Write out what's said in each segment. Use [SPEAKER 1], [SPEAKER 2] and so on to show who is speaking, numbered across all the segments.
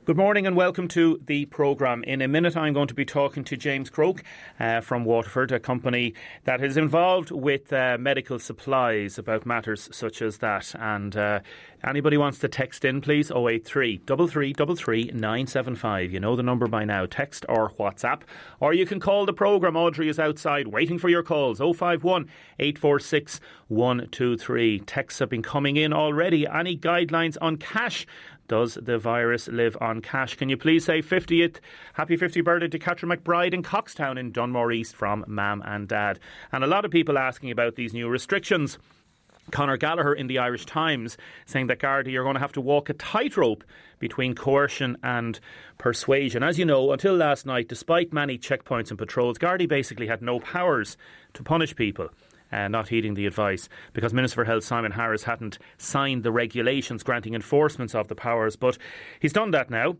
[SPEAKER 1] Good morning and welcome to the programme. In a minute I'm going to be talking to James Croke from Waterford, a company that is involved with medical supplies about matters such as that. And anybody wants to text in, please, 083 3333 975. You know the number by now, text or WhatsApp. Or you can call the programme. Audrey is outside waiting for your calls, 051 846 123. Texts have been coming in already. Any guidelines on cash? Does the virus live on cash? Can you please say 50th happy 50th birthday to Catherine McBride in Coxtown in Dunmore East from Mam and Dad. And a lot of people asking about these new restrictions. Conor Gallagher in the Irish Times saying that Gardai are going to have to walk a tightrope between coercion and persuasion. As you know, until last night, despite many checkpoints and patrols, Gardai basically had no powers to punish people. Not heeding the advice because Minister for Health Simon Harris hadn't signed the regulations granting enforcements of the powers, but he's done that now.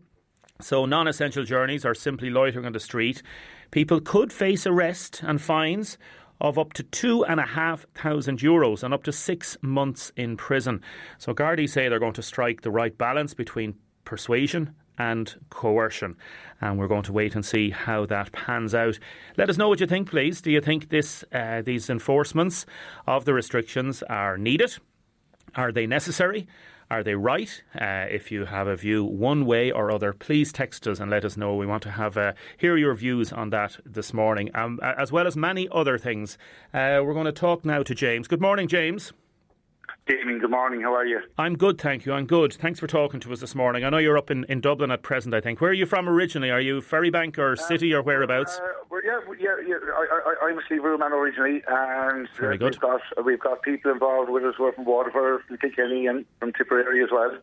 [SPEAKER 1] So non-essential journeys or simply loitering on the street, people could face arrest and fines of up to €2,500 and up to 6 months in prison. So Gardai say they're going to strike the right balance between persuasion and coercion. And we're going to wait and see how that pans out. Let us know what you think, please. Do you think these enforcements of the restrictions are needed? Are they necessary? Are they right? If you have a view one way or other, please text us and let us know. We want to hear your views on that this morning, as well as many other things. We're going to talk now to James. Good morning, James.
[SPEAKER 2] Damien, good morning. How are you?
[SPEAKER 1] I'm good, thank you. I'm good. Thanks for talking to us this morning. I know you're up in Dublin at present, I think. Where are you from originally? Are you Ferrybank or City or whereabouts?
[SPEAKER 2] I'm a Slieve man originally, and
[SPEAKER 1] very good.
[SPEAKER 2] We've got people involved with us who are from Waterford, from Kilkenny and from Tipperary as well.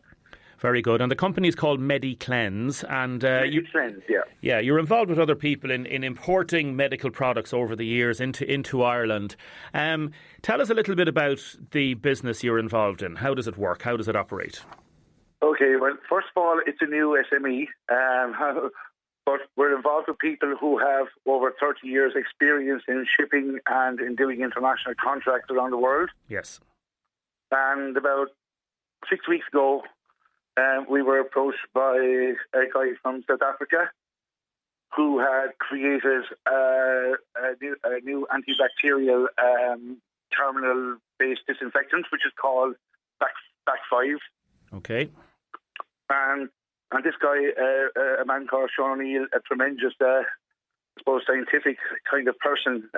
[SPEAKER 1] Very good. And the company is called MediCleanse. And
[SPEAKER 2] MediCleanse, yeah.
[SPEAKER 1] Yeah, you're involved with other people in importing medical products over the years into Ireland. Tell us a little bit about the business you're involved in. How does it work? How does it operate?
[SPEAKER 2] Okay, well, first of all, it's a new SME. But we're involved with people who have over 30 years experience in shipping and in doing international contracts around the world.
[SPEAKER 1] Yes.
[SPEAKER 2] And about 6 weeks ago, we were approached by a guy from South Africa who had created a new antibacterial terminal-based disinfectant, which is called Back 5.
[SPEAKER 1] Okay.
[SPEAKER 2] And this guy, a man called Sean O'Neill, a tremendous, scientific kind of person,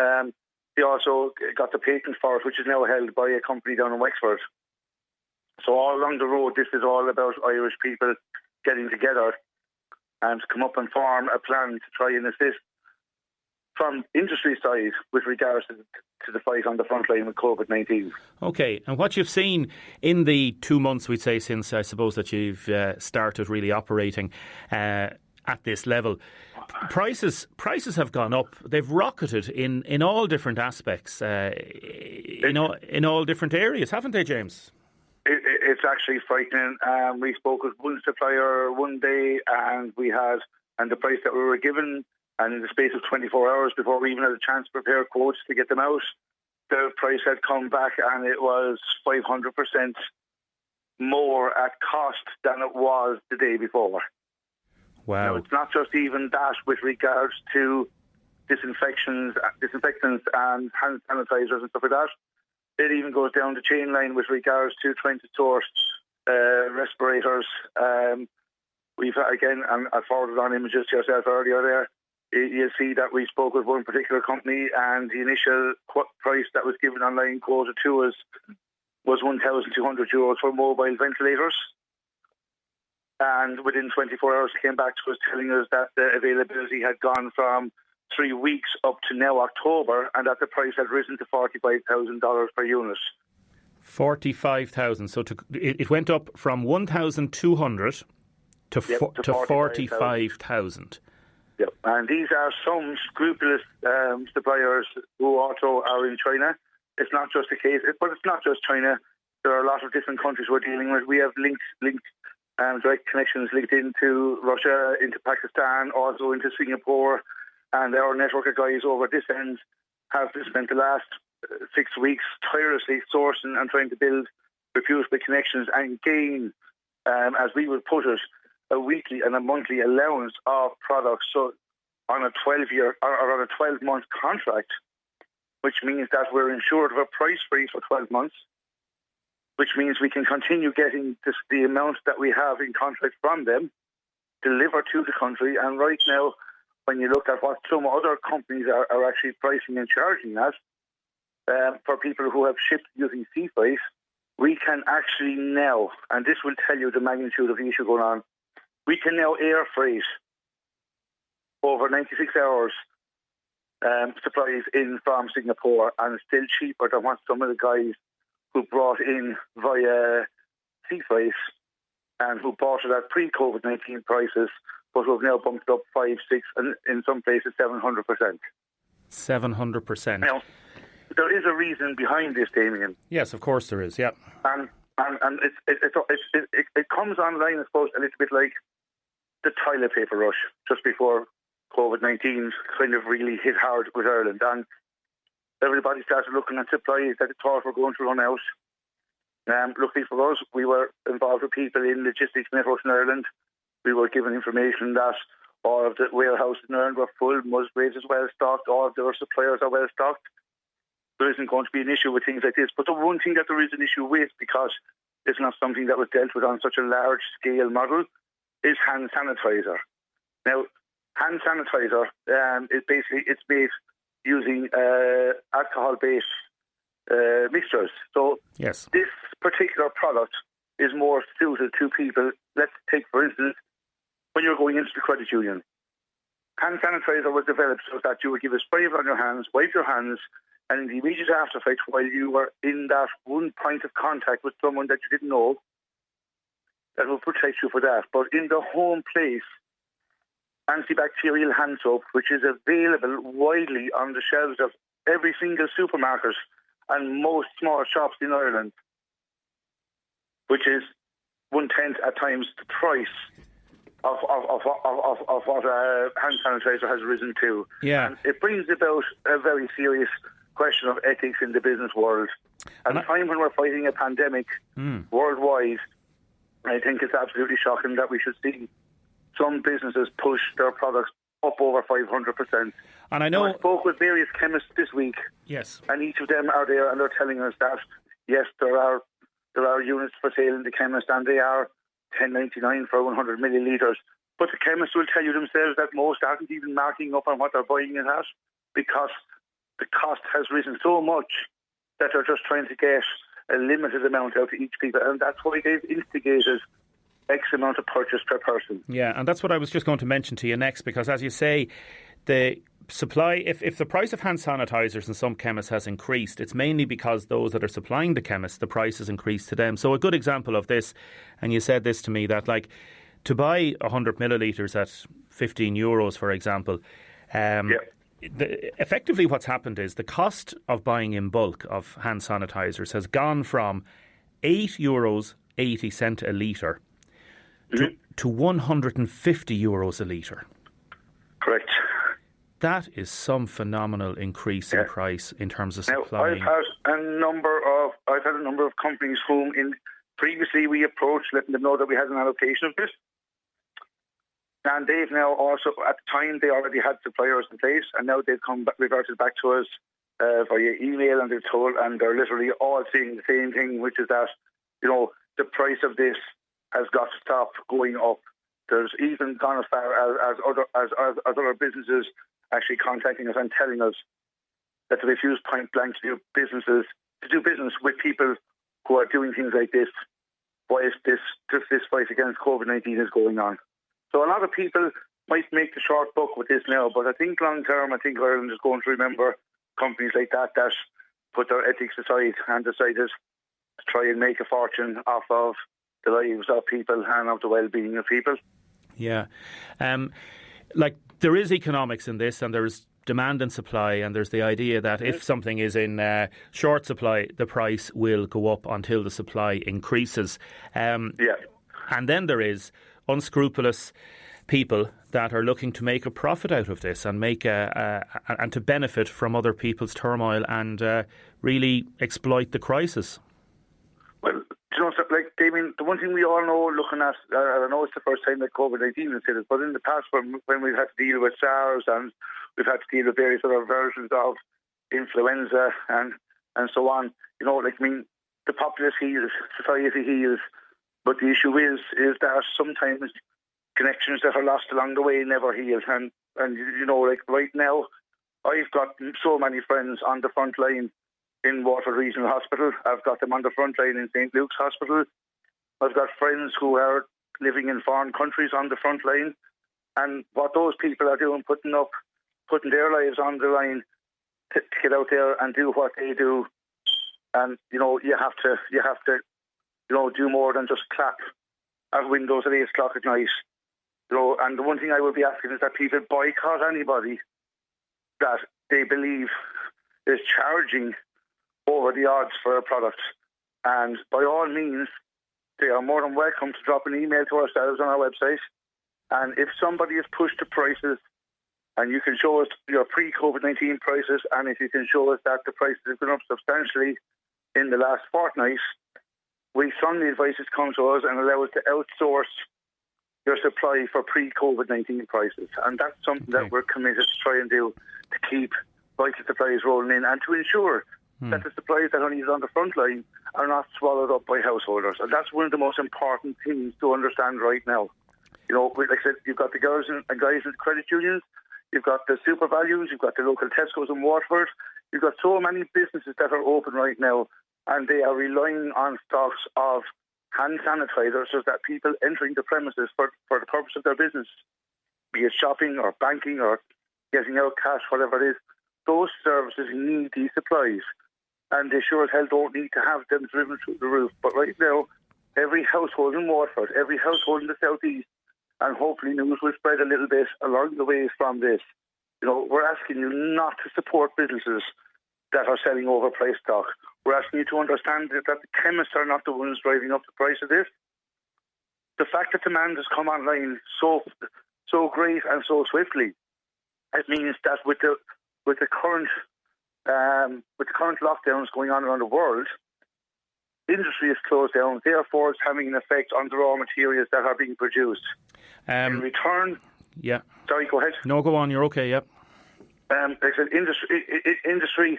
[SPEAKER 2] he also got the patent for it, which is now held by a company down in Wexford. So all along the road, this is all about Irish people getting together and to come up and form a plan to try and assist from industry side with regards to the fight on the front line with COVID-19.
[SPEAKER 1] Okay, and what you've seen in the 2 months, we'd say, since I suppose that you've started really operating at this level, prices have gone up. They've rocketed in all different aspects, in all different areas, haven't they, James?
[SPEAKER 2] It's actually frightening. We spoke with one supplier one day, and the price that we were given, and in the space of 24 hours before we even had a chance to prepare quotes to get them out, the price had come back and it was 500% more at cost than it was the day before.
[SPEAKER 1] Wow.
[SPEAKER 2] Now, it's not just even that with regards to disinfectants and hand sanitizers and stuff like that. It even goes down the chain line with regards to trying to source respirators. We've, again, and I forwarded on images to yourself earlier there. You'll see that we spoke with one particular company, and the initial price that was given online quoted to us was €1,200 for mobile ventilators. And within 24 hours, they came back to us telling us that the availability had gone from 3 weeks up to now October, and that the price had risen to $45,000 per unit.
[SPEAKER 1] 45,000. So it went up from 1,200 to 45,000.
[SPEAKER 2] Yep. And these are some scrupulous suppliers who also are in China. It's not just a case, but it's not just China. There are a lot of different countries we're dealing with. We have direct connections linked into Russia, into Pakistan, also into Singapore. And our network of guys over this end have spent the last 6 weeks tirelessly sourcing and trying to build reputable connections and gain, as we would put it, a weekly and a monthly allowance of products. So on a 12-year or on a 12-month contract, which means that we're insured of a price freeze for 12 months, which means we can continue getting the amount that we have in contract from them delivered to the country. And right now, when you look at what some other companies are actually pricing and charging us for people who have shipped using sea freight, we can actually now, and this will tell you the magnitude of the issue going on, we can now air freight over 96 hours supplies in from Singapore, and still cheaper than what some of the guys who brought in via sea freight and who bought it at pre-COVID-19 prices, but who have now bumped up 5, 6, and in some places 700%.
[SPEAKER 1] 700%.
[SPEAKER 2] Now, there is a reason behind this, Damien.
[SPEAKER 1] Yes, of course there is. Yeah,
[SPEAKER 2] and it comes online, I suppose, a little bit like the toilet paper rush just before COVID-19 kind of really hit hard with Ireland, and everybody started looking at supplies that they thought were going to run out. Luckily for us, we were involved with people in logistics networks in Ireland. We were given information that all of the warehouses in Ireland were full, Musgraves is well stocked, all of their suppliers are well stocked. There isn't going to be an issue with things like this. But the one thing that there is an issue with, because it's not something that was dealt with on such a large scale model, is hand sanitizer. Now, hand sanitizer is basically, it's made using alcohol-based mixtures. So
[SPEAKER 1] yes,
[SPEAKER 2] this particular product is more suited to people. Let's take, for instance, when you're going into the credit union. Hand sanitizer was developed so that you would give a spray on your hands, wipe your hands, and in the immediate after effect, while you were in that one point of contact with someone that you didn't know, that will protect you for that. But in the home place, antibacterial hand soap, which is available widely on the shelves of every single supermarket and most small shops in Ireland, which is 1/10 at times the price of what hand sanitizer has risen to.
[SPEAKER 1] Yeah.
[SPEAKER 2] And it brings about a very serious question of ethics in the business world. At a time when we're fighting a pandemic worldwide, I think it's absolutely shocking that we should see some businesses push their products up over 500%.
[SPEAKER 1] And I know
[SPEAKER 2] I spoke with various chemists this week.
[SPEAKER 1] Yes.
[SPEAKER 2] And each of them are there and they're telling us that, yes, there are units for sale in the chemist and they are $10.99 for 100 millilitres. But the chemists will tell you themselves that most aren't even marking up on what they're buying it at, because the cost has risen so much that they're just trying to get a limited amount out to each people. And that's why they've instigated X amount of purchase per person.
[SPEAKER 1] Yeah, and that's what I was just going to mention to you next, because as you say, the supply, if the price of hand sanitisers in some chemists has increased, it's mainly because those that are supplying the chemists, the price has increased to them. So a good example of this, and you said this to me, that like to buy 100 millilitres at €15, for example, effectively what's happened is the cost of buying in bulk of hand sanitisers has gone from €8.80 a litre to €150 a litre.
[SPEAKER 2] Correct.
[SPEAKER 1] That is some phenomenal increase in price in terms of supplying.
[SPEAKER 2] Now, I've had a number of companies whom previously we approached, letting them know that we had an allocation of this. And they've now also, at the time, they already had suppliers in place, and now they've reverted back to us via email, and they're literally all saying the same thing, which is that, the price of this has got to stop going up. There's even gone as far as other businesses actually contacting us and telling us that they refuse point blank to do business with people who are doing things like this, whilst this fight against COVID-19 is going on. So a lot of people might make the short buck with this now, but I think long term, I think Ireland is going to remember companies like that put their ethics aside and decided to try and make a fortune off of the lives of people and of the well-being of people.
[SPEAKER 1] Yeah. There is economics in this, and there's demand and supply, and there's the idea that if something is in short supply, the price will go up until the supply increases. And then there is unscrupulous people that are looking to make a profit out of this and make and to benefit from other people's turmoil and really exploit the crisis.
[SPEAKER 2] Well, Damien, the one thing we all know, looking at, I know it's the first time that COVID-19 has hit us, but in the past when we've had to deal with SARS and we've had to deal with various other versions of influenza and so on, the populace heals, society heals, but the issue is that sometimes connections that are lost along the way never heal. And right now, I've got so many friends on the front line in Waterford Regional Hospital. I've got them on the front line in St. Luke's Hospital. I've got friends who are living in foreign countries on the front line. And what those people are doing, putting their lives on the line to get out there and do what they do. And, you have to do more than just clap at windows at 8 o'clock at night. And the one thing I would be asking is that people boycott anybody that they believe is charging over the odds for a product. And by all means, they are more than welcome to drop an email to ourselves on our website. And if somebody has pushed the prices, and you can show us your pre-COVID-19 prices, and if you can show us that the prices have gone up substantially in the last fortnight, we strongly advise you to come to us and allow us to outsource your supply for pre-COVID-19 prices. And that's something that we're committed to try and do, to keep vital supplies rolling in and to ensure that the supplies that are needed on the front line are not swallowed up by householders. And that's one of the most important things to understand right now. Like I said, you've got the girls and guys in credit unions, you've got the super values, you've got the local Tesco's in Waterford, you've got so many businesses that are open right now, and they are relying on stocks of hand sanitizers so that people entering the premises for the purpose of their business, be it shopping or banking or getting out cash, whatever it is, those services need these supplies. And they sure as hell don't need to have them driven through the roof. But right now, every household in Waterford, every household in the southeast, and hopefully news will spread a little bit along the way from this. We're asking you not to support businesses that are selling overpriced stock. We're asking you to understand that the chemists are not the ones driving up the price of this. The fact that demand has come online so great and so swiftly, it means that with the current lockdowns going on around the world, industry is closed down. Therefore, it's having an effect on the raw materials that are being produced. In return, Sorry, go ahead.
[SPEAKER 1] No, go on. You're okay. Yep.
[SPEAKER 2] Like I said, industry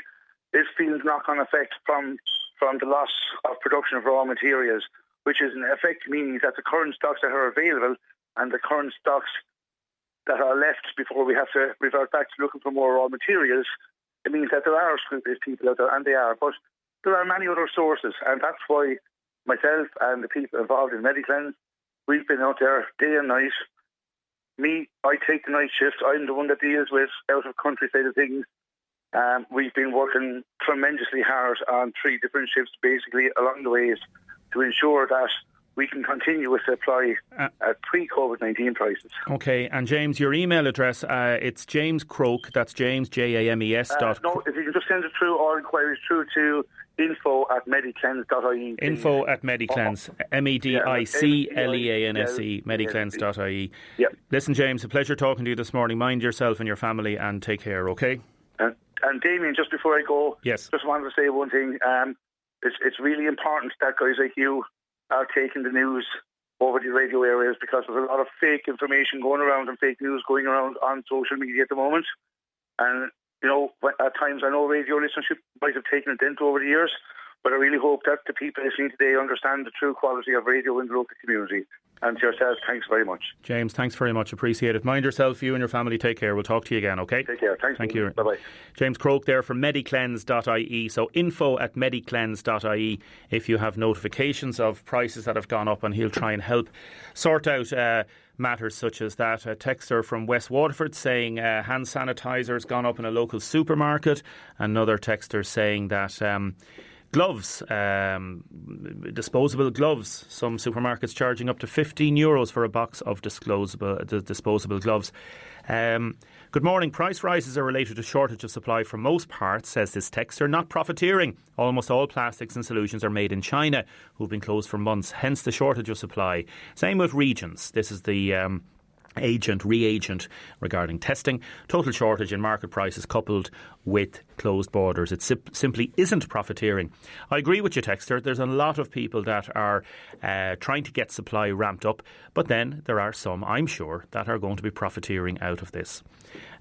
[SPEAKER 2] is feeling the knock-on effect from the loss of production of raw materials, which is in effect meaning that the current stocks that are available and the current stocks that are left before we have to revert back to looking for more raw materials, it means that there are scrupulous people out there, and they are, but there are many other sources, and that's why myself and the people involved in Mediclens, we've been out there day and night. Me, I take the night shift. I'm the one that deals with out-of-country side of things. We've been working tremendously hard on 3 different shifts, basically, along the ways to ensure that we can continue with supply at pre-COVID-19 prices.
[SPEAKER 1] Okay, and James, your email address, it's James Croak, that's James, James.
[SPEAKER 2] No, if you can just send it through, or inquiries through to info@mediclens.ie.
[SPEAKER 1] Info@mediclens, MEDICLEANSE, mediclens.ie.
[SPEAKER 2] Yep.
[SPEAKER 1] Listen, James, a pleasure talking to you this morning. Mind yourself and your family and take care, okay?
[SPEAKER 2] And Damien, just before I go,
[SPEAKER 1] yes,
[SPEAKER 2] just wanted to say one thing. It's really important that guys like you are taking the news over the radio areas, because there's a lot of fake information going around and fake news going around on social media at the moment. And, at times I know radio listenership might have taken a dent over the years, but I really hope that the people listening today understand the true quality of radio in the local community. And to yourselves, thanks very much.
[SPEAKER 1] James, thanks very much. Appreciate it. Mind yourself, you and your family. Take care. We'll talk to you again, okay?
[SPEAKER 2] Take care. Thank you. Bye-bye.
[SPEAKER 1] James Croak there from mediclens.ie. So info@mediclens.ie if you have notifications of prices that have gone up, and he'll try and help sort out matters such as that. A texter from West Waterford saying hand sanitizer has gone up in a local supermarket. Another texter saying that gloves, disposable gloves. Some supermarkets charging up to €15 for a box of disposable gloves. Good morning. Price rises are related to shortage of supply for most parts, says this texter, not profiteering. Almost all plastics and solutions are made in China, who've been closed for months, hence the shortage of supply. Same with regions. This is the reagent regarding testing. Total shortage in market prices coupled with closed borders. It simply isn't profiteering. I agree with you, Texter. There's a lot of people that are trying to get supply ramped up, but then there are some, I'm sure, that are going to be profiteering out of this.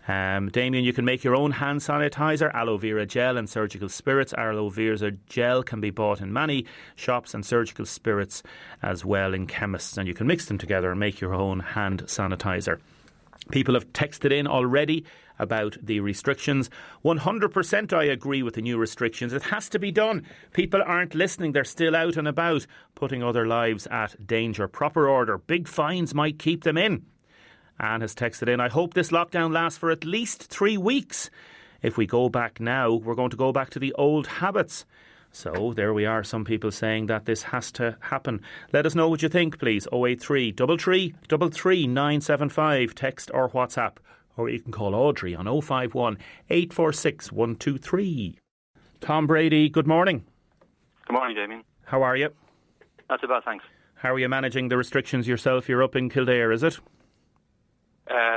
[SPEAKER 1] Damien, you can make your own hand sanitizer, aloe vera gel and surgical spirits. Aloe vera gel can be bought in many shops, and surgical spirits as well in chemists, and you can mix them together and make your own hand sanitizer. People have texted in already about the restrictions. 100% I agree with the new restrictions. It has to be done. People aren't listening. They're still out and about, putting other lives at danger. Proper order. Big fines might keep them in. Anne has texted in, I hope this lockdown lasts for at least 3 weeks. If we go back now, we're going to go back to the old habits. So there we are, some people saying that this has to happen. Let us know what you think, please. 083 33 975, text or WhatsApp. Or you can call Audrey on 051 846 123. Tom Brady, good morning.
[SPEAKER 3] Good morning, Damien.
[SPEAKER 1] How are you?
[SPEAKER 3] Not too bad, thanks.
[SPEAKER 1] How are you managing the restrictions yourself? You're up in Kildare, is it?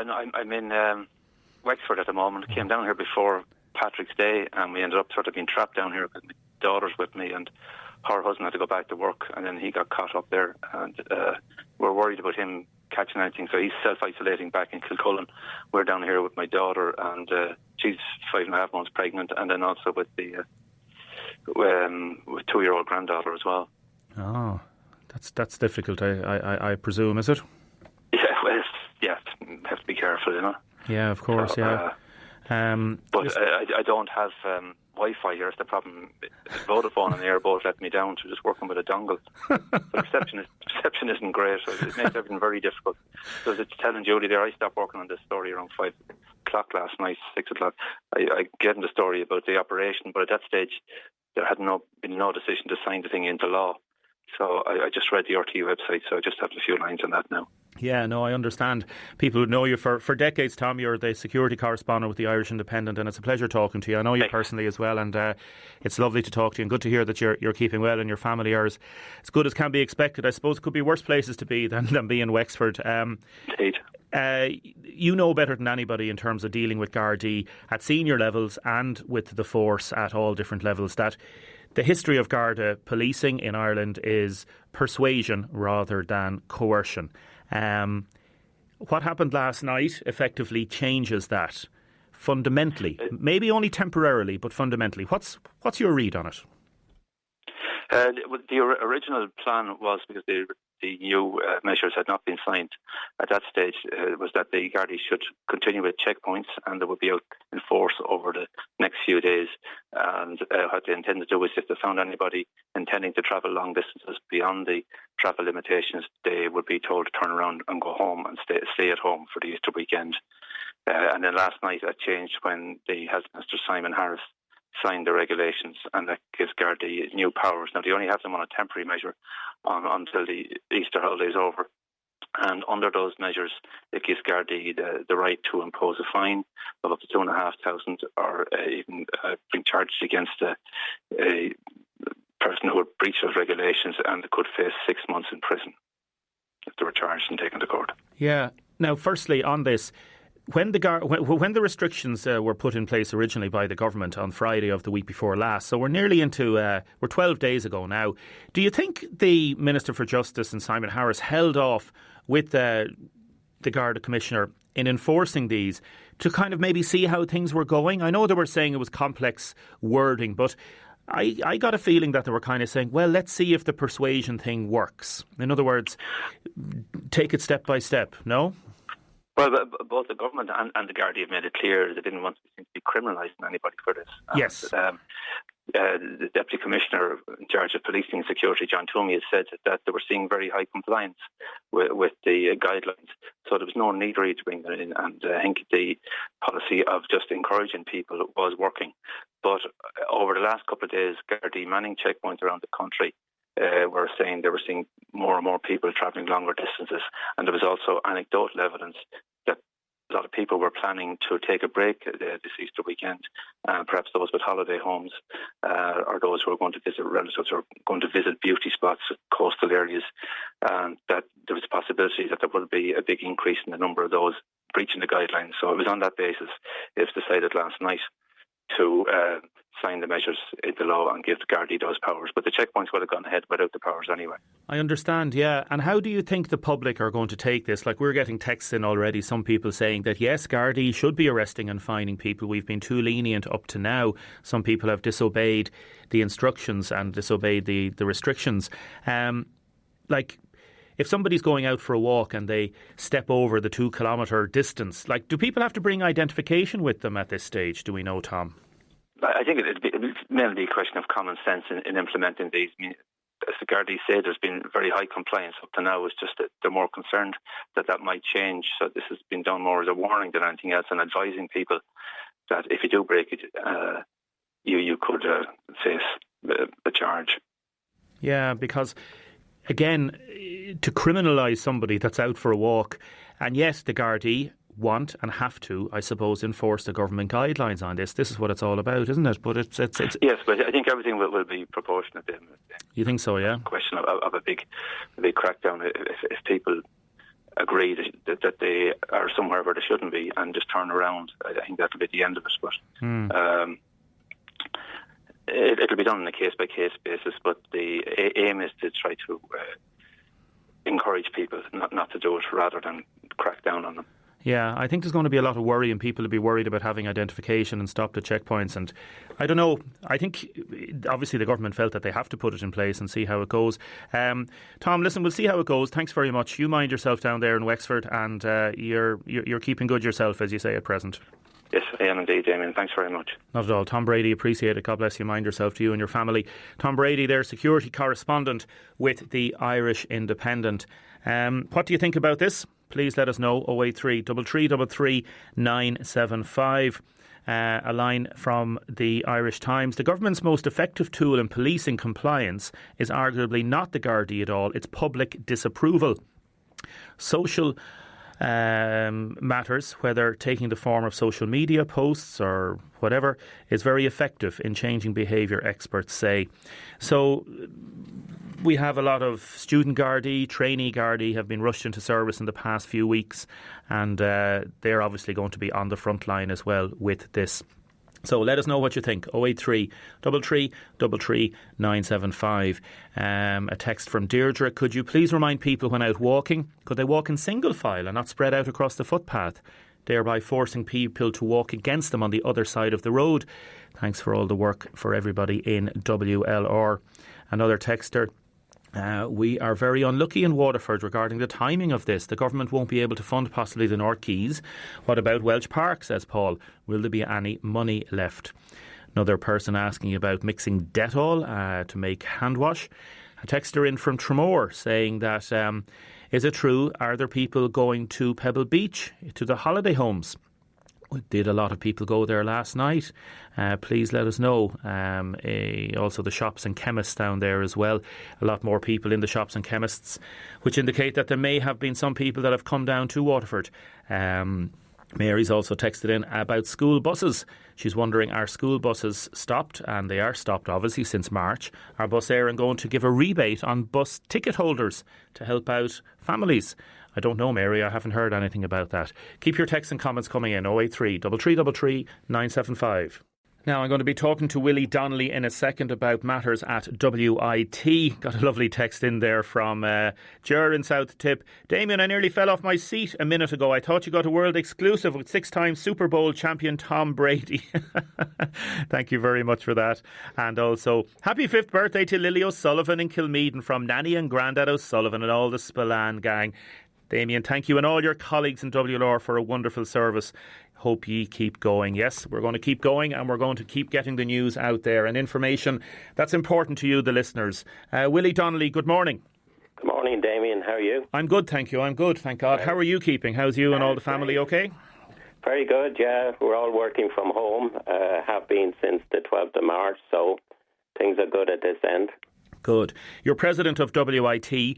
[SPEAKER 3] No, I'm in Wexford at the moment. I came down here before Patrick's Day, and we ended up sort of being trapped down here because my daughter's with me, and her husband had to go back to work, and then he got caught up there, and we're worried about him catching anything, so he's self-isolating back in Kilcullen. We're down here with my daughter, and she's 5.5 months pregnant, and then also with the with 2-year-old granddaughter as well. Oh,
[SPEAKER 1] that's difficult, I presume, is it?
[SPEAKER 3] Yeah, have to be careful, you know.
[SPEAKER 1] Yeah, of course, yeah.
[SPEAKER 3] But I don't have Wi-Fi here. It's the problem. Vodafone and Air both let me down to just working with a dongle. The reception isn't great. So it makes everything very difficult. So I was telling Judy there, I stopped working on this story around 5 o'clock last night, 6 o'clock. I gave him the story about the operation, but at that stage there had been no decision to sign the thing into law. So I just read the RTE website, so I just have a few lines on that now.
[SPEAKER 1] Yeah, no, I understand. People who know you for decades, Tom. You're the security correspondent with the Irish Independent, and it's a pleasure talking to you. I know you personally as well, and it's lovely to talk to you, and good to hear that you're keeping well and your family are as good as can be expected. I suppose it could be worse places to be than be in Wexford.
[SPEAKER 3] Indeed.
[SPEAKER 1] You know better than anybody in terms of dealing with Gardai at senior levels and with the force at all different levels that the history of Garda policing in Ireland is persuasion rather than coercion. What happened last night effectively changes that fundamentally, maybe only temporarily, but fundamentally. What's your read on it?
[SPEAKER 3] The original plan was, because the new measures had not been signed at that stage, was that the Gardaí should continue with checkpoints, and they would be out in force over the next few days. And what they intended to do is, if they found anybody intending to travel long distances beyond the travel limitations, they would be told to turn around and go home and stay at home for the Easter weekend. And then last night that changed when the Health Minister Simon Harris signed the regulations, and that gives Gardaí new powers. Now, they only have them on a temporary measure until the Easter holiday is over. And under those measures, it gives Gardaí the right to impose a fine of up to 2,500, or even bring charges against a person who would breach those regulations, and they could face 6 months in prison if they were charged and taken to court.
[SPEAKER 1] Yeah. Now, firstly, on this, when the restrictions were put in place originally by the government on Friday of the week before last, so we're nearly into, we're 12 days ago now, do you think the Minister for Justice and Simon Harris held off with the Garda Commissioner in enforcing these to kind of maybe see how things were going? I know they were saying it was complex wording, but I got a feeling that they were kind of saying, well, let's see if the persuasion thing works. In other words, take it step by step, no?
[SPEAKER 3] Well, both the government and the Gardaí have made it clear they didn't want to be criminalising anybody for this.
[SPEAKER 1] Yes.
[SPEAKER 3] The Deputy Commissioner in charge of policing and security, John Toomey, has said that they were seeing very high compliance with the guidelines. So there was no need really to bring that in. And I think the policy of just encouraging people was working. But over the last couple of days, Gardaí manning checkpoints around the country were saying they were seeing more and more people travelling longer distances. And there was also anecdotal evidence that a lot of people were planning to take a break this Easter weekend, perhaps those with holiday homes or those who are going to visit relatives or going to visit beauty spots, coastal areas, that there was a possibility that there would be a big increase in the number of those breaching the guidelines. So it was on that basis it was decided last night to sign the measures into law and give the Gardaí those powers. But the checkpoints would have gone ahead without the powers anyway.
[SPEAKER 1] I understand, yeah. And how do you think the public are going to take this? Like, we're getting texts in already, some people saying that, yes, Gardaí should be arresting and fining people. We've been too lenient up to now. Some people have disobeyed the instructions and disobeyed the restrictions. If somebody's going out for a walk and they step over the 2 kilometre distance, do people have to bring identification with them at this stage? Do we know, Tom?
[SPEAKER 3] I think it'd mainly a question of common sense in implementing these. I mean, as the Gardaí say, there's been very high compliance up to now. It's just that they're more concerned that might change. So this has been done more as a warning than anything else, and advising people that if you do break it, you could face a charge.
[SPEAKER 1] Yeah, because again, to criminalise somebody that's out for a walk, and yes, the Gardaí want and have to, I suppose, enforce the government guidelines on this. This is what it's all about, isn't it? But it's
[SPEAKER 3] yes, but I think everything will be proportionate.
[SPEAKER 1] You think so? Yeah.
[SPEAKER 3] Question of a big crackdown if people agree that they are somewhere where they shouldn't be and just turn around. I think that'll be the end of it. But it'll be done on a case by case basis. But the aim is to try to encourage people not to do it rather than crack down on them.
[SPEAKER 1] Yeah, I think there's going to be a lot of worry and people will be worried about having identification and stopped at checkpoints. And I don't know, I think obviously the government felt that they have to put it in place and see how it goes. Tom, listen, we'll see how it goes. Thanks very much. You mind yourself down there in Wexford, and you're keeping good yourself, as you say at present.
[SPEAKER 3] Yes, I am indeed, Damien. Thanks very much.
[SPEAKER 1] Not at all. Tom Brady, appreciate it. God bless you. Mind yourself to you and your family. Tom Brady, their security correspondent with the Irish Independent. What do you think about this? Please let us know. 083 3333 975. A line from the Irish Times. The government's most effective tool in policing compliance is arguably not the Gardaí at all. It's public disapproval. Social matters, whether taking the form of social media posts or whatever, is very effective in changing behaviour, experts say. So we have a lot of student Gardaí, trainee Gardaí have been rushed into service in the past few weeks, and they're obviously going to be on the front line as well with this. So let us know what you think. 083 3333 975. A text from Deirdre. Could you please remind people when out walking, could they walk in single file and not spread out across the footpath, thereby forcing people to walk against them on the other side of the road? Thanks for all the work for everybody in WLR. Another texter. We are very unlucky in Waterford regarding the timing of this. The government won't be able to fund possibly the North Quays. What about Welch Park, says Paul? Will there be any money left? Another person asking about mixing Dettol to make hand wash. A texter in from Tramore saying that, is it true, are there people going to Pebble Beach, to the holiday homes? Did a lot of people go there last night? Please let us know. Also the shops and chemists down there as well. A lot more people in the shops and chemists, which indicate that there may have been some people that have come down to Waterford. Mary's also texted in about school buses. She's wondering, are school buses stopped? And they are stopped, obviously, since March. Are Bus Éireann going to give a rebate on bus ticket holders to help out families? I don't know, Mary. I haven't heard anything about that. Keep your texts and comments coming in. 083 3333 975. Now, I'm going to be talking to Willie Donnelly in a second about matters at WIT. Got a lovely text in there from Ger in South Tip. Damien, I nearly fell off my seat a minute ago. I thought you got a world exclusive with 6-time Super Bowl champion Tom Brady. Thank you very much for that. And also, happy 5th birthday to Lily O'Sullivan in Kilmeaden from Nanny and Grandad O'Sullivan and all the Spillane gang. Damien, thank you and all your colleagues in WLR for a wonderful service. Hope ye keep going. Yes, we're going to keep going and we're going to keep getting the news out there and information that's important to you, the listeners. Willie Donnelly, good morning.
[SPEAKER 4] Good morning, Damien. How are you?
[SPEAKER 1] I'm good, thank you. I'm good, thank God. How are you keeping? How's you and all the family okay?
[SPEAKER 4] Very good, yeah. We're all working from home, have been since the 12th of March, so things are good at this end. Good.
[SPEAKER 1] You're president of WIT.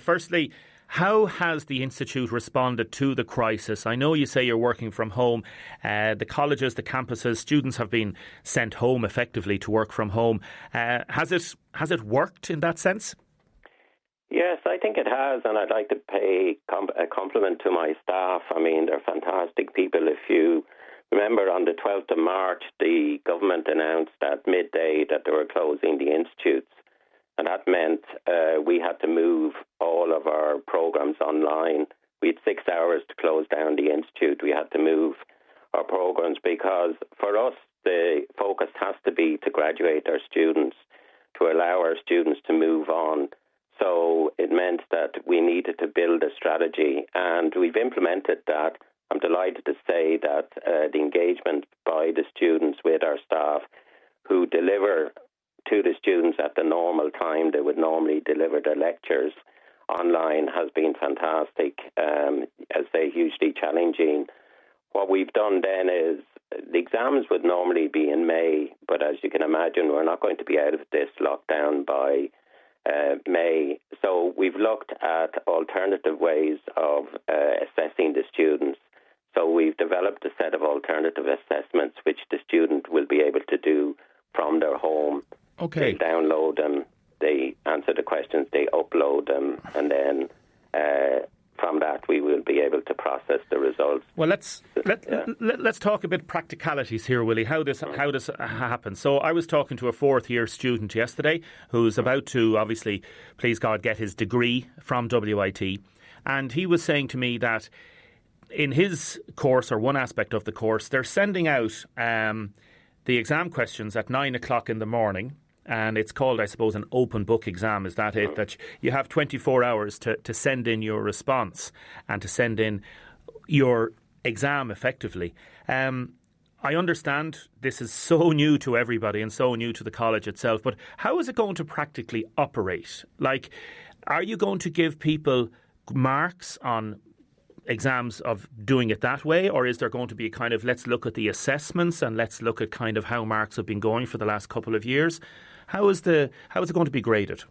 [SPEAKER 1] Firstly, how has the Institute responded to the crisis? I know you say you're working from home. The colleges, the campuses, students have been sent home effectively to work from home. Has it worked in that sense?
[SPEAKER 4] Yes, I think it has, and I'd like to pay a compliment to my staff. I mean, they're fantastic people. If you remember on the 12th of March, the government announced at midday that they were closing the institutes. And that meant we had to move all of our programs online. We had 6 hours to close down the institute. We had to move our programs because for us, the focus has to be to graduate our students, to allow our students to move on. So it meant that we needed to build a strategy, and we've implemented that. I'm delighted to say that the engagement by the students with our staff who deliver to the students at the normal time they would normally deliver their lectures online has been fantastic, as they hugely challenging. What we've done then is the exams would normally be in May, but as you can imagine, we're not going to be out of this lockdown by May. So we've looked at alternative ways of assessing the students. So we've developed a set of alternative assessments which the student will be able to do from their home.
[SPEAKER 1] Okay.
[SPEAKER 4] They download them, they answer the questions, they upload them, and then from that we will be able to process the results.
[SPEAKER 1] Well, let's talk a bit practicalities here, Willie. How this happens. So I was talking to a fourth year student yesterday who's about to, obviously, please God, get his degree from WIT, and he was saying to me that in his course, or one aspect of the course, they're sending out the exam questions at 9 o'clock in the morning. And it's called, I suppose, an open book exam. Is that it? That you have 24 hours to send in your response and to send in your exam effectively. I understand this is so new to everybody and so new to the college itself, but how is it going to practically operate? Like, are you going to give people marks on exams of doing it that way, or is there going to be a kind of, let's look at the assessments and let's look at kind of how marks have been going for the last couple of years? How is it going to be graded?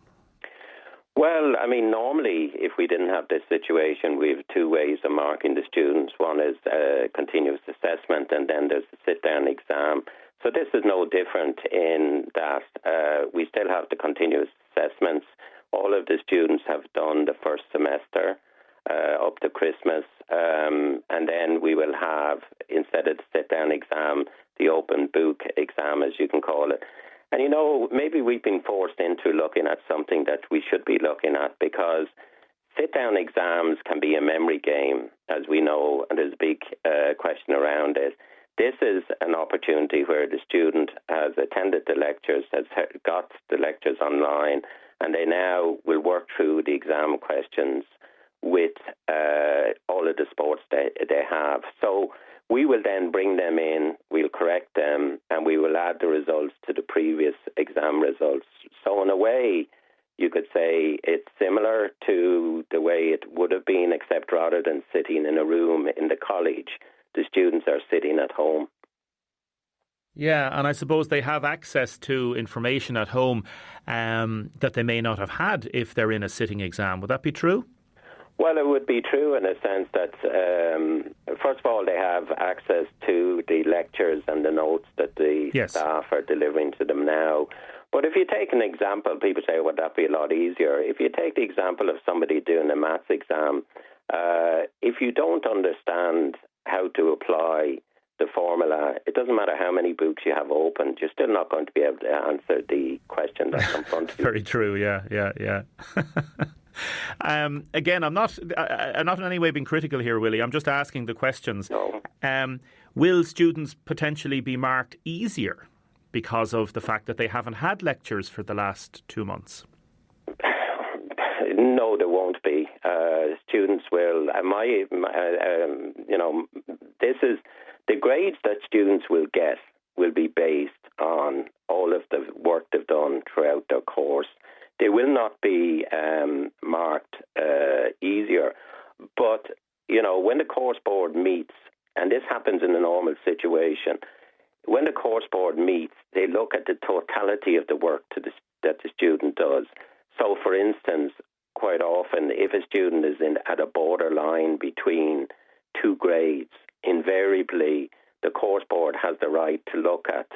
[SPEAKER 4] Well, I mean, normally, if we didn't have this situation, we have two ways of marking the students. One is continuous assessment, and then there's the sit-down exam. So this is no different in that we still have the continuous assessments. All of the students have done the first semester up to Christmas, and then we will have, instead of the sit-down exam, the open book exam, as you can call it. And, you know, maybe we've been forced into looking at something that we should be looking at, because sit-down exams can be a memory game, as we know, and there's a big question around it. This is an opportunity where the student has attended the lectures, has got the lectures online, and they now will work through the exam questions with all of the sports they have. So we will then bring them in, we'll correct them, and we will add the results to the previous exam results. So in a way, you could say it's similar to the way it would have been, except rather than sitting in a room in the college, the students are sitting at home.
[SPEAKER 1] Yeah, and I suppose they have access to information at home that they may not have had if they're in a sitting exam. Would that be true?
[SPEAKER 4] Well, it would be true in a sense that, first of all, they have access to the lectures and the notes that the staff are delivering to them now. But if you take an example, people say, would that be a lot easier? If you take the example of somebody doing a maths exam, if you don't understand how to apply the formula, it doesn't matter how many books you have open, you're still not going to be able to answer the question that's in front of you.
[SPEAKER 1] Very true, yeah. Again, I'm not in any way being critical here, Willie. I'm just asking the questions.
[SPEAKER 4] No.
[SPEAKER 1] Will students potentially be marked easier because of the fact that they haven't had lectures for the last 2 months?
[SPEAKER 4] No, there won't be. Students will. This is the grades that students will get will be based on all of the work they've done throughout their course. They will not be marked easier. But, you know, when the course board meets, and this happens in a normal situation, when the course board meets, they look at the totality of the work that the student does. So, for instance, quite often, if a student is at a borderline between two grades, invariably the course board has the right to look at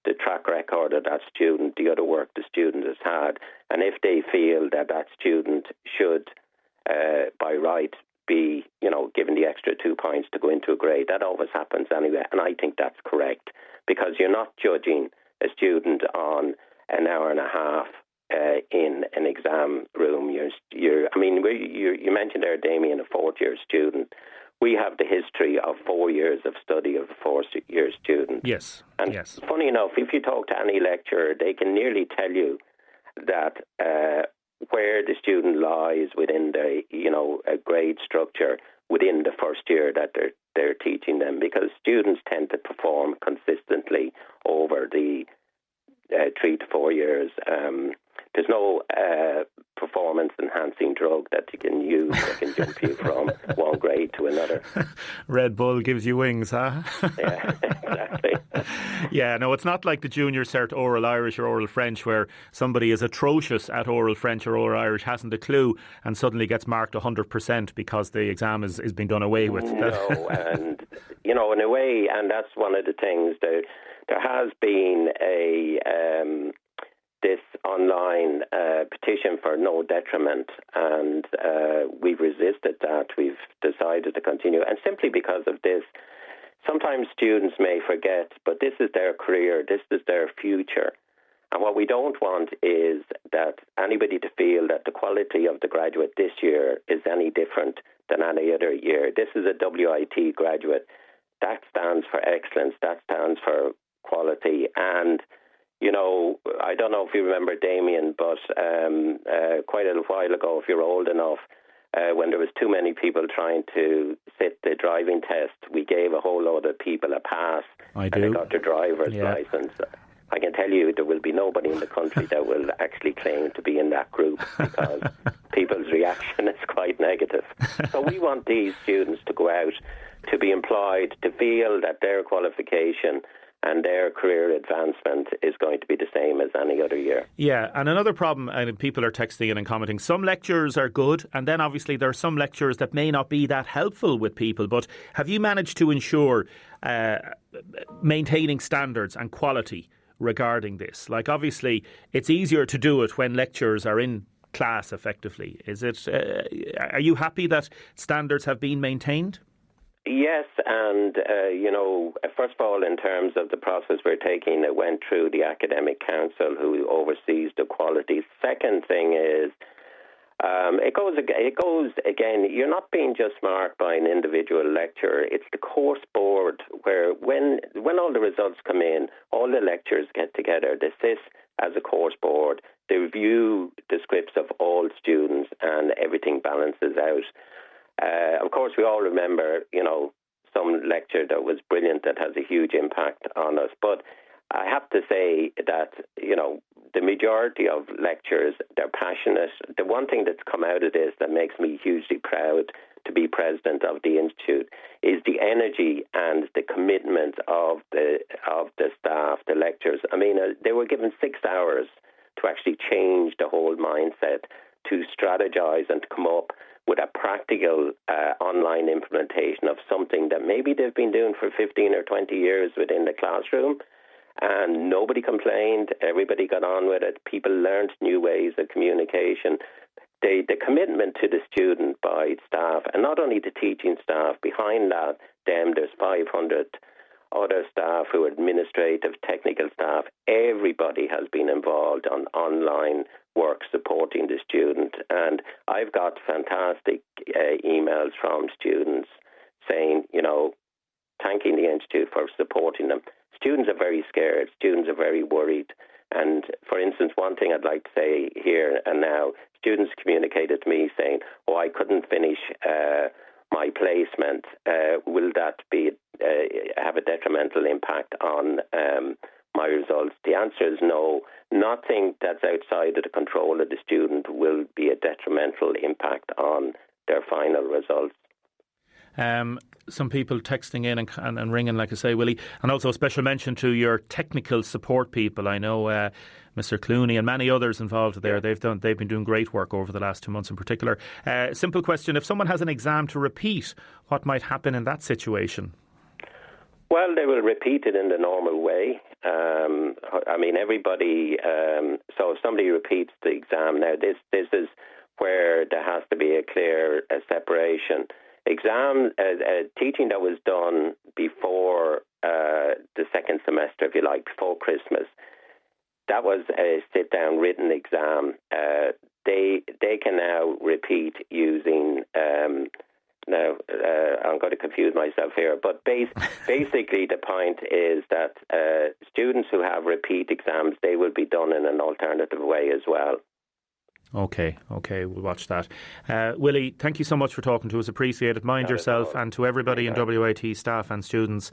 [SPEAKER 4] the track record of that student, the other work the student has had, and if they feel that that student should, by right, be, given the extra 2 points to go into a grade. That always happens anyway, and I think that's correct, because you're not judging a student on an hour and a half in an exam room. You mentioned there, Damien, a fourth-year student. We have the history of 4 years of study of a fourth-year student.
[SPEAKER 1] Yes.
[SPEAKER 4] And
[SPEAKER 1] yes.
[SPEAKER 4] Funny enough, if you talk to any lecturer, they can nearly tell you that where the student lies within the, a grade structure within the first year that they're teaching them, because students tend to perform consistently over the 3 to 4 years. There's no performance-enhancing drug that you can use that can jump you from one grade to another.
[SPEAKER 1] Red Bull gives you wings, huh?
[SPEAKER 4] Yeah, exactly.
[SPEAKER 1] Yeah, no, it's not like the junior cert oral Irish or oral French, where somebody is atrocious at oral French or oral Irish, hasn't a clue, and suddenly gets marked 100% because the exam is being done away with.
[SPEAKER 4] No, and, in a way, and that's one of the things, there has been this online petition for no detriment, and we've resisted that. We've decided to continue, and simply because of this, sometimes students may forget, but this is their career, this is their future, and what we don't want is that anybody to feel that the quality of the graduate this year is any different than any other year. This is a WIT graduate. That stands for excellence, that stands for quality, and I don't know if you remember, Damien, but quite a while ago, if you're old enough, when there was too many people trying to sit the driving test, we gave a whole load of people a pass. And they got their driver's license. I can tell you there will be nobody in the country that will actually claim to be in that group, because people's reaction is quite negative. So we want these students to go out, to be employed, to feel that their qualification and their career advancement is going to be the same as any other year.
[SPEAKER 1] Yeah, and another problem, and people are texting in and commenting, some lectures are good, and then obviously there are some lectures that may not be that helpful with people, but have you managed to ensure maintaining standards and quality regarding this? Like, obviously, it's easier to do it when lectures are in class effectively. Is it? Are you happy that standards have been maintained?
[SPEAKER 4] Yes, and, first of all, in terms of the process we're taking, it went through the Academic Council, who oversees the quality. Second thing is, it goes again, you're not being just marked by an individual lecturer. It's the course board, where when all the results come in, all the lecturers get together, they sit as a course board, they review the scripts of all students, and everything balances out. Of course, we all remember, some lecture that was brilliant that has a huge impact on us. But I have to say that, the majority of lecturers, they're passionate. The one thing that's come out of this that makes me hugely proud to be president of the Institute is the energy and the commitment of the staff, the lecturers. I mean, they were given 6 hours to actually change the whole mindset, to strategize and to come up with a practical online implementation of something that maybe they've been doing for 15 or 20 years within the classroom, and nobody complained. Everybody got on with it. People learned new ways of communication. The commitment to the student by staff, and not only the teaching staff, behind that, there's 500 other staff who are administrative, technical staff. Everybody has been involved on online work supporting the student. And I've got fantastic emails from students saying, thanking the Institute for supporting them. Students are very scared. Students are very worried. And for instance, one thing I'd like to say here and now, students communicated to me saying, I couldn't finish my placement. Will that be have a detrimental impact on my results? The answer is no. Nothing that's outside of the control of the student will be a detrimental impact on their final results.
[SPEAKER 1] Some people texting in and ringing, like I say, Willie, and also a special mention to your technical support people. I know Mr. Clooney and many others involved there. They've been doing great work over the last 2 months in particular. Simple question: if someone has an exam to repeat, what might happen in that situation?
[SPEAKER 4] Well, they will repeat it in the normal way. Everybody. So if somebody repeats the exam now, this is where there has to be a clear separation. Teaching that was done before the second semester, if you like, before Christmas, that was a sit-down written exam. They can now repeat using. Now, I'm going to confuse myself here, but basically the point is that students who have repeat exams, they will be done in an alternative way as well. Okay,
[SPEAKER 1] we'll watch that. Willie, thank you so much for talking to us. Appreciate it. Mind yourself, and to everybody in WIT staff and students,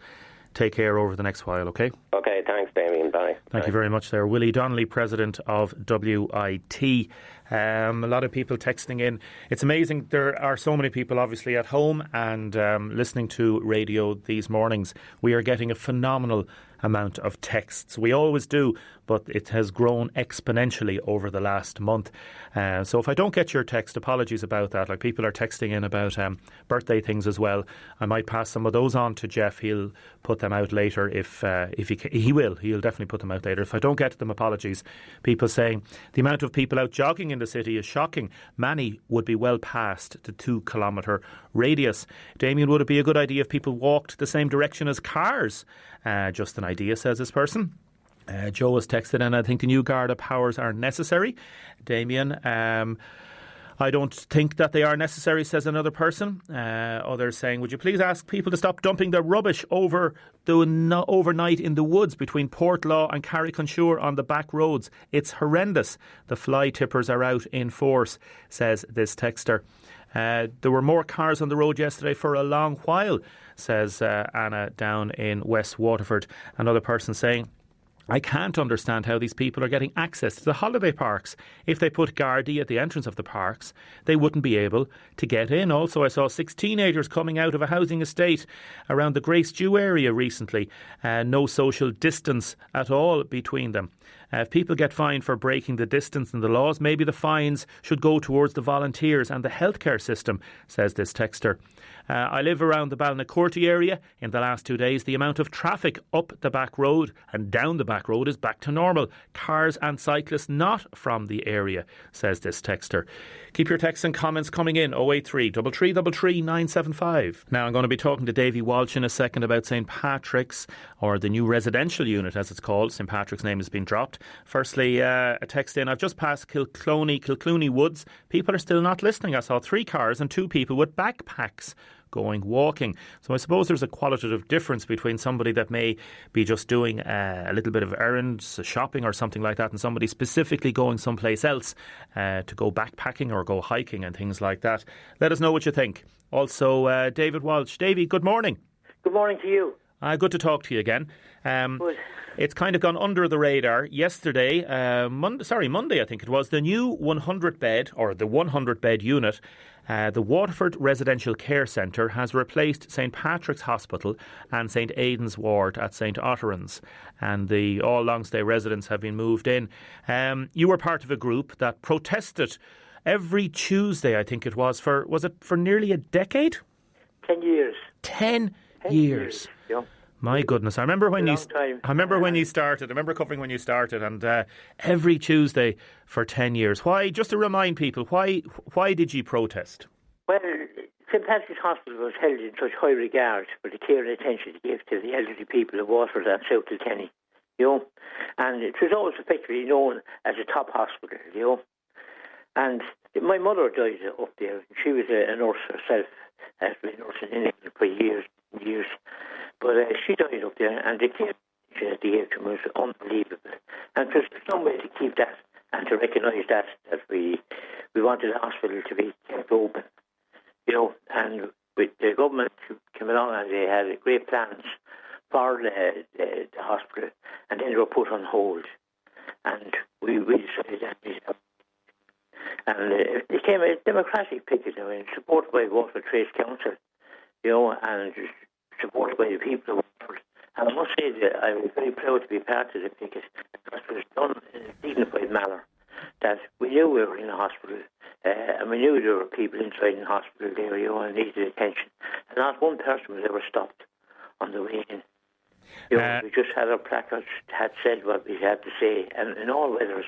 [SPEAKER 1] take care over the next while, okay?
[SPEAKER 4] Okay, thanks, Damien. Bye.
[SPEAKER 1] Thank you very much there. Willie Donnelly, President of WIT. A lot of people texting in. It's amazing. There are so many people obviously at home and listening to radio these mornings. We are getting a phenomenal amount of texts. We always do, but it has grown exponentially over the last month. So if I don't get your text, apologies about that. Like, people are texting in about birthday things as well. I might pass some of those on to Jeff. He'll put them out later if he will. He'll definitely put them out later. If I don't get to them, apologies. People saying the amount of people out jogging in the city is shocking. Many would be well past the 2-kilometre radius. Damien, would it be a good idea if people walked the same direction as cars? Just an idea, says this person. Joe has texted in, I think the new Garda powers are necessary. Damien, I don't think that they are necessary, says another person. Others saying, would you please ask people to stop dumping their rubbish overnight in the woods between Portlaw and Carrick-on-Suir on the back roads? It's horrendous. The fly tippers are out in force, says this texter. There were more cars on the road yesterday for a long while, says Anna down in West Waterford. Another person saying, I can't understand how these people are getting access to the holiday parks. If they put Gardai at the entrance of the parks, they wouldn't be able to get in. Also, I saw 6 teenagers coming out of a housing estate around the Grace Dew area recently. No social distance at all between them. If people get fined for breaking the distance in the laws, maybe the fines should go towards the volunteers and the healthcare system, says this texter. I live around the Balnacourty area. In the last 2 days, the amount of traffic up the back road and down the back road is back to normal. Cars and cyclists not from the area, says this texter. Keep your texts and comments coming in. 083 333 975. Now, I'm going to be talking to Davy Walsh in a second about St Patrick's, or the new residential unit as it's called. St Patrick's name has been dropped. Firstly, a text in. I've just passed Kilclooney Woods. People are still not listening. I saw 3 cars and 2 people with backpacks going walking. So I suppose there's a qualitative difference between somebody that may be just doing a little bit of errands, shopping or something like that, and somebody specifically going someplace else to go backpacking or go hiking and things like that. Let us know what you think. Also, David Walsh. Davy, good morning.
[SPEAKER 5] Good morning to you.
[SPEAKER 1] Good to talk to you again.
[SPEAKER 5] Good.
[SPEAKER 1] It's kind of gone under the radar. Yesterday, Monday I think it was, the new 100-bed, or the 100-bed unit, the Waterford Residential Care Centre has replaced St Patrick's Hospital and St Aidan's Ward at St Otteran's, and all long-stay residents have been moved in. You were part of a group that protested every Tuesday, I think it was for nearly a decade?
[SPEAKER 5] 10 years.
[SPEAKER 1] 10 years.
[SPEAKER 5] Yeah.
[SPEAKER 1] My goodness, I remember when you started. I remember covering when you started, and every Tuesday for 10 years. Why? Just to remind people, why did you protest?
[SPEAKER 5] Well, St Patrick's Hospital was held in such high regard for the care and attention it gave to the elderly people of Waterford and South Kilkenny, and it was always effectively known as a top hospital, And my mother died up there. She was a nurse herself, has been nursing in England for years and years. But she died up there, and the care at the age was unbelievable. And there's some way to keep that and to recognise that we wanted the hospital to be kept open, And with the government came along and they had great plans for the hospital, and then they were put on hold. And we decided that. And it became a democratic picket, supported by Waterford Trades Council, and supported by the people of Waterford. And I must say that I was very proud to be part of the picket, because it was done in a dignified manner. That we knew we were in a hospital, and we knew there were people inside the hospital there, and needed attention. And not one person was ever stopped on the way in. We just had our placards, had said what we had to say, and in all weathers,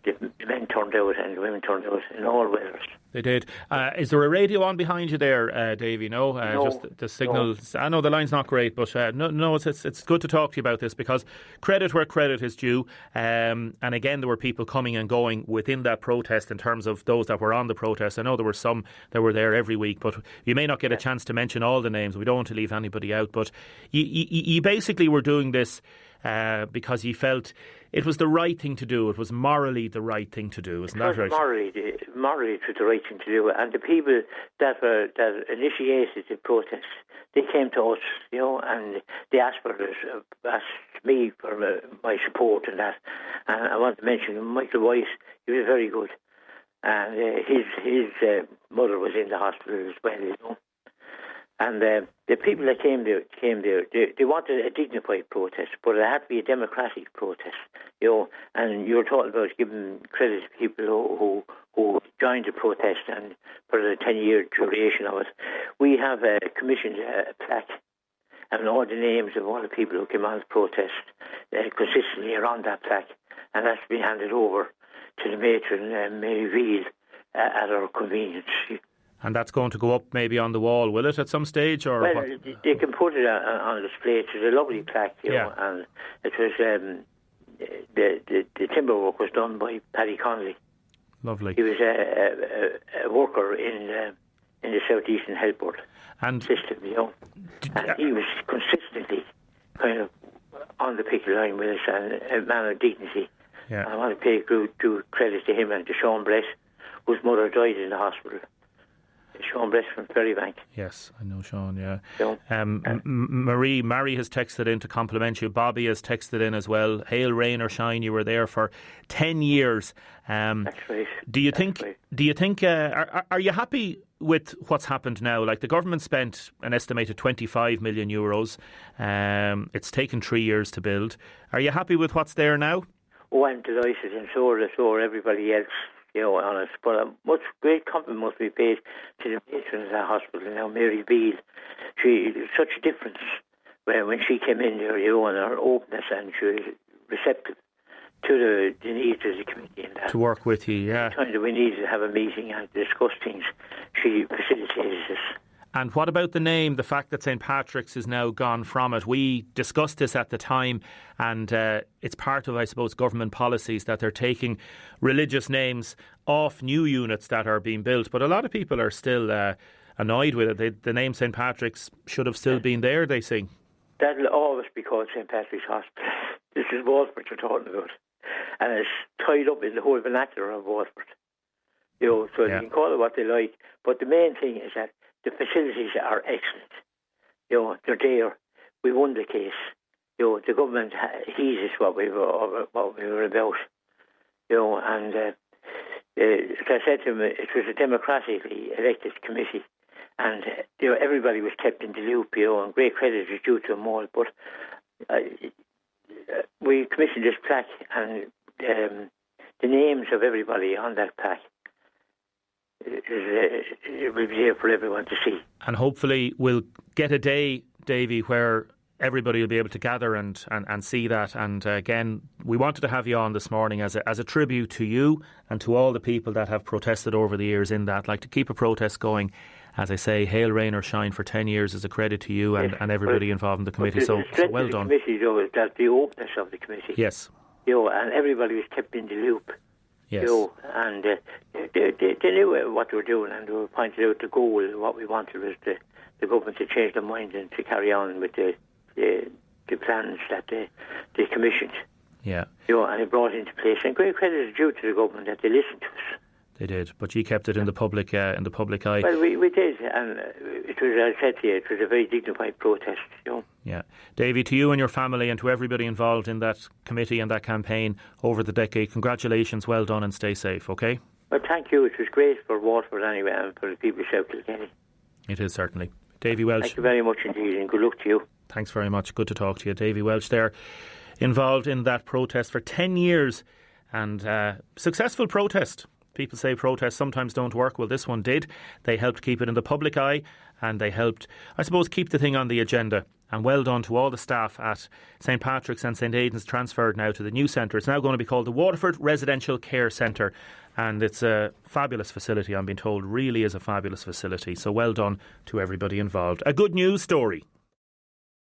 [SPEAKER 5] the men turned out and the women turned out in all weathers.
[SPEAKER 1] They did. Is there a radio on behind you there, Davey? No, just the signals. No. I know the line's not great, but no, it's good to talk to you about this because credit where credit is due. And again, there were people coming and going within that protest in terms of those that were on the protest. I know there were some that were there every week, but you may not get a chance to mention all the names. We don't want to leave anybody out, but you basically were doing this because you felt it was the right thing to do. It was morally the right thing to do. Isn't that right?
[SPEAKER 5] Morally, it was the right thing to do. And the people that initiated the protest, they came to us, and they asked me for my support and that. And I want to mention Michael Weiss. He was very good, and his mother was in the hospital as well, And the people that came there, they wanted a dignified protest, but it had to be a democratic protest, And you're talking about giving credit to people who joined the protest and for the 10-year duration of it. We have commissioned a plaque, and all the names of all the people who came on the protest consistently are on that plaque, and that's been handed over to the matron, Mary Veal, at our convenience.
[SPEAKER 1] And that's going to go up maybe on the wall, will it, at some stage? Or
[SPEAKER 5] well,
[SPEAKER 1] what?
[SPEAKER 5] They can put it on display. It's a lovely plaque, and it was the timber work was done by Paddy Connolly.
[SPEAKER 1] Lovely.
[SPEAKER 5] He was a worker in the Southeastern Health Board system, and he was consistently kind of on the picket line with us and a man of dignity. Yeah. And I want to pay due credit to him and to Sean Brett, whose mother died in the hospital. Sean Brett from Ferrybank.
[SPEAKER 1] Yes, I know Sean, yeah. Mary has texted in to compliment you. Bobby has texted in as well. Hail, rain or shine, you were there for 10 years.
[SPEAKER 5] That's right.
[SPEAKER 1] Do you think, are you happy with what's happened now? Like, the government spent an estimated 25 million euros. It's taken 3 years to build. Are you happy with what's there now?
[SPEAKER 5] Oh, I'm delighted, and so are everybody else. On us. But a much great compliment must be paid to the matron of that hospital now, Mary Beale. She such a difference when she came in there, and her openness, and she was receptive to the needs of the committee and that.
[SPEAKER 1] To work with you, yeah.
[SPEAKER 5] Every time that we needed to have a meeting and discuss things, she facilitated this.
[SPEAKER 1] And what about the name, the fact that St Patrick's is now gone from it? We discussed this at the time, and it's part of, I suppose, government policies that they're taking religious names off new units that are being built. But a lot of people are still annoyed with it. The name St Patrick's should have still been there, they say.
[SPEAKER 5] That'll always be called St Patrick's Hospital. This is Waterford you're talking about. And it's tied up in the whole vernacular of Waterford. So they can call it what they like. But the main thing is that the facilities are excellent. They're there. We won the case. The government heeds what we were about. And as I said to him, it was a democratically elected committee, and everybody was kept in the loop. And great credit is due to them all. But we commissioned this plaque, and the names of everybody on that plaque. It will be there for everyone to see. And
[SPEAKER 1] hopefully we'll get a day, Davy, where everybody will be able to gather and see that. And again, we wanted to have you on this morning as a tribute to you and to all the people that have protested over the years in that. Like, to keep a protest going, as I say, hail, rain or shine, for 10 years is a credit to you and everybody involved in the committee. So well done.
[SPEAKER 5] The committee, though, is that the openness of the committee.
[SPEAKER 1] Yes.
[SPEAKER 5] And everybody was kept in the loop.
[SPEAKER 1] Yes.
[SPEAKER 5] And they knew what they were doing, and they were pointed out the goal. What we wanted was the government to change their mind and to carry on with the plans that they commissioned.
[SPEAKER 1] Yeah.
[SPEAKER 5] And it brought into place. And great credit is due to the government that they listened to us.
[SPEAKER 1] They did, but you kept it in the public eye.
[SPEAKER 5] Well, we did, and it was, as I said to you, it was a very dignified protest.
[SPEAKER 1] Yeah, Davy, to you and your family and to everybody involved in that committee and that campaign over the decade, congratulations, well done, and stay safe. Okay.
[SPEAKER 5] Well, thank you. It was great for Waterford anyway, and for the people of South Kilkenny.
[SPEAKER 1] It is certainly. Davy Welch.
[SPEAKER 5] Thank you very much indeed, and good luck to you.
[SPEAKER 1] Thanks very much. Good to talk to you, Davy Welch. There, involved in that protest for 10 years, and successful protest. People say protests sometimes don't work. Well, this one did. They helped keep it in the public eye, and they helped, I suppose, keep the thing on the agenda. And well done to all the staff at St Patrick's and St Aidan's, transferred now to the new centre. It's now going to be called the Waterford Residential Care Centre. And it's a fabulous facility, I'm being told. Really is a fabulous facility. So well done to everybody involved. A good news story.